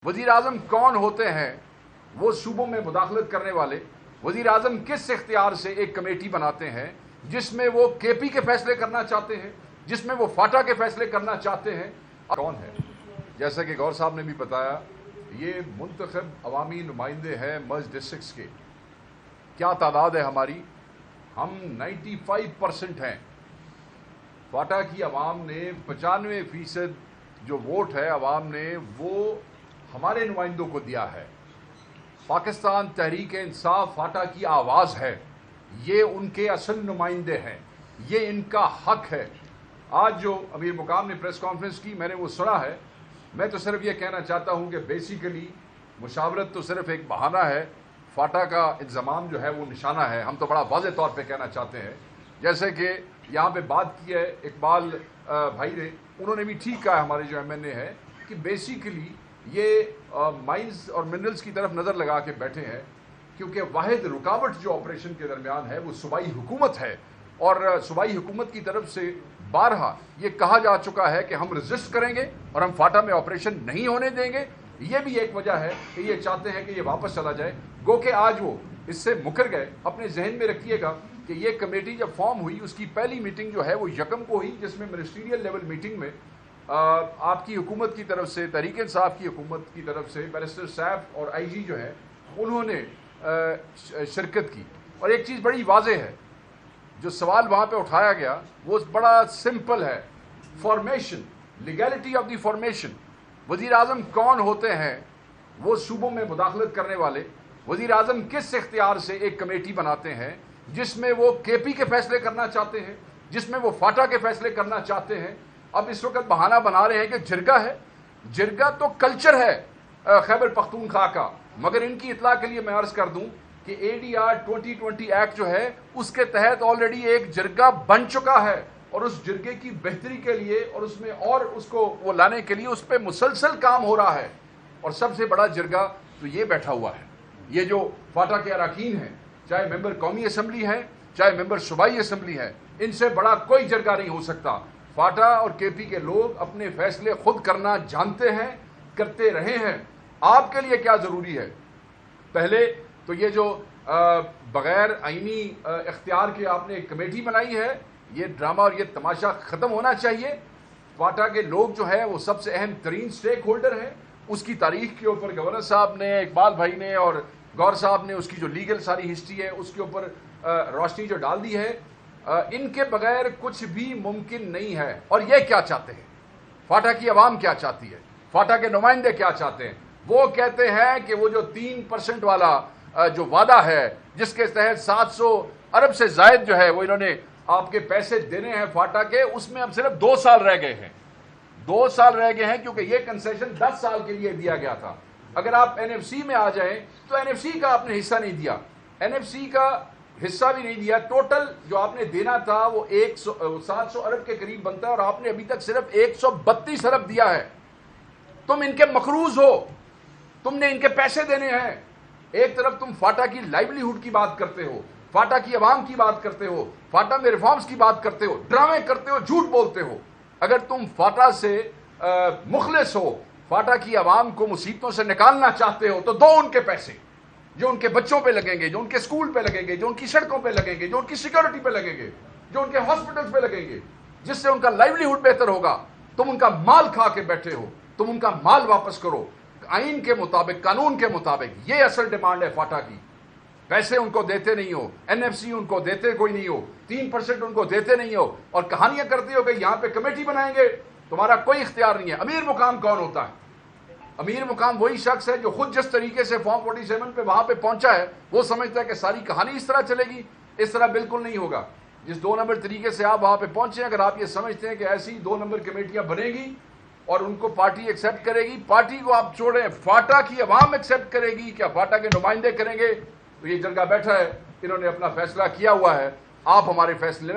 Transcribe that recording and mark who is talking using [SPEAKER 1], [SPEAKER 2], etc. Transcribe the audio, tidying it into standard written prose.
[SPEAKER 1] वज़ीर आज़म कौन होते हैं वो सूबों में मुदाखलत करने वाले? वज़ीर आज़म किस इख्तियार से एक कमेटी बनाते हैं जिसमें वो केपी के फैसले करना चाहते हैं, जिसमें वो फाटा के फैसले करना चाहते हैं? कौन है? जैसा कि गौर साहब ने भी बताया, ये मुंतखब अवामी नुमाइंदे हैं मर्ज डिस्ट्रिक्ट्स के। क्या तादाद है हमारी? हम 95% हैं। फाटा की आवाम ने 95% जो वोट है आवाम ने वो हमारे नुमाइंदों को दिया है। पाकिस्तान तहरीक इंसाफ फाटा की आवाज़ है, ये उनके असल नुमाइंदे हैं, ये इनका हक है। आज जो अमीर मुकाम ने प्रेस कॉन्फ्रेंस की, मैंने वो सुना है। मैं तो सिर्फ ये कहना चाहता हूँ कि बेसिकली मुशावरत तो सिर्फ एक बहाना है, फाटा का इंतज़ाम जो है वो निशाना है। हम तो बड़ा वाज़ेह तौर पे कहना चाहते हैं, जैसे कि यहाँ पे बात की है इकबाल भाई ने, उन्होंने भी ठीक कहा, हमारे जो MNA है, कि बेसिकली ये माइंस और मिनरल्स की तरफ नज़र लगा के बैठे हैं, क्योंकि वाहिद रुकावट जो ऑपरेशन के दरमियान है वो सूबाई हुकूमत है। और सूबाई हुकूमत की तरफ से बारहा ये कहा जा चुका है कि हम रजिस्ट करेंगे और हम फाटा में ऑपरेशन नहीं होने देंगे। ये भी एक वजह है कि ये चाहते हैं कि ये वापस चला जाए। गो के आज वो इससे मुकर गए। अपने जहन में रखिएगा कि ये कमेटी जब फॉर्म हुई, उसकी पहली मीटिंग जो है वो यकम को हुई, जिसमें मिनिस्ट्रियल लेवल मीटिंग में आपकी हुकूमत की तरफ से, तहरीक इंसाफ की हुकूमत की तरफ से बैरिस्टर सैफ और IG जो है उन्होंने शिरकत की। और एक चीज़ बड़ी वाज़ेह है, जो सवाल वहाँ पे उठाया गया वो बड़ा सिंपल है, formation, legality of the formation. वज़ीर आज़म कौन होते हैं वो सूबों में मुदाखलत करने वाले? वज़ीर आज़म किस इख्तियार से एक कमेटी बनाते हैं जिसमें वो KP के फैसले करना चाहते हैं, जिसमें वो फाटा के फैसले करना चाहते हैं? अब इस वक्त बहाना बना रहे हैं कि जिरगा है। जिरगा तो कल्चर है खैबर पख्तूनख्वा का। मगर इनकी इत्तला के लिए मैं अर्ज़ कर दूं कि ADR 2020 एक्ट जो है उसके तहत ऑलरेडी एक जिरगा बन चुका है, और उस जिरगे की बेहतरी के लिए और उसमें और उसको वो लाने के लिए उस पर मुसलसल काम हो रहा है। और सबसे बड़ा जिरगा तो ये बैठा हुआ है, ये जो फाटा के अरकान हैं, चाहे मेंबर कौमी असम्बली है, चाहे मेंबर सूबाई असम्बली है, इनसे बड़ा कोई जिरगा नहीं हो सकता। फाटा और KP के लोग अपने फैसले खुद करना जानते हैं, करते रहे हैं। आपके लिए क्या ज़रूरी है? पहले तो ये जो बग़ैर आईनी इख्तियार के आपने एक कमेटी बनाई है, ये ड्रामा और ये तमाशा ख़त्म होना चाहिए। फाटा के लोग जो है वो सबसे अहम तरीन स्टेक होल्डर हैं। उसकी तारीख के ऊपर गवर्नर साहब ने, इकबाल भाई ने और गौर साहब ने उसकी जो लीगल सारी हिस्ट्री है उसके ऊपर रोशनी जो डाल दी है। इनके बगैर कुछ भी मुमकिन नहीं है। और ये क्या चाहते हैं? फाटा की आवाम क्या चाहती है? फाटा के नुमाइंदे क्या चाहते हैं? वो कहते हैं कि वो जो 3% वाला जो वादा है, जिसके तहत 700 अरब से जायद जो है वो इन्होंने आपके पैसे देने हैं फाटा के, उसमें अब सिर्फ 2 साल रह गए हैं। 2 साल रह गए हैं, क्योंकि ये कंसेशन 10 साल के लिए दिया गया था। अगर आप NFC में आ जाएं तो NFC का आपने हिस्सा नहीं दिया, NFC का हिस्सा भी नहीं दिया। टोटल जो आपने देना था वो 700 अरब के करीब बनता है, और आपने अभी तक सिर्फ 132 अरब दिया है। तुम इनके मखरूज हो, तुमने इनके पैसे देने हैं। एक तरफ तुम फाटा की लाइवलीहुड की बात करते हो, फाटा की आवाम की बात करते हो, फाटा में रिफॉर्म्स की बात करते हो, ड्रामे करते हो, झूठ बोलते हो। अगर तुम फाटा से मुखलिस हो, फाटा की आवाम को मुसीबतों से निकालना चाहते हो, तो दो उनके पैसे जो उनके बच्चों पे लगेंगे, जो उनके स्कूल पे लगेंगे, जो उनकी सड़कों पे लगेंगे, जो उनकी सिक्योरिटी पे लगेंगे, जो उनके हॉस्पिटल्स पे लगेंगे, जिससे उनका लाइवलीहुड बेहतर होगा। तुम उनका माल खा के बैठे हो, तुम उनका माल वापस करो आइन के मुताबिक, कानून के मुताबिक। ये असल डिमांड है फाटा की। पैसे उनको देते नहीं हो, NFC उनको देते कोई नहीं हो, 3% उनको देते नहीं हो, और कहानियां करते हो कि यहाँ पे कमेटी बनाएंगे। तुम्हारा कोई इख्तियार नहीं है। अमीर मुकाम कौन होता है? अमीर मुकाम वही शख्स है जो खुद जिस तरीके से फॉर्म 47 पे वहां पे पहुंचा है, वो समझता है कि सारी कहानी इस तरह चलेगी। इस तरह बिल्कुल नहीं होगा। जिस 2 नंबर तरीके से आप वहां पे पहुंचे, अगर आप ये समझते हैं कि ऐसी 2 नंबर कमेटियां बनेगी और उनको पार्टी एक्सेप्ट करेगी, पार्टी को आप छोड़ें, फाटा की आवाम एक्सेप्ट करेगी, क्या फाटा के नुमाइंदे करेंगे? तो ये जगह बैठा है, इन्होंने अपना फैसला किया हुआ है। आप हमारे फैसले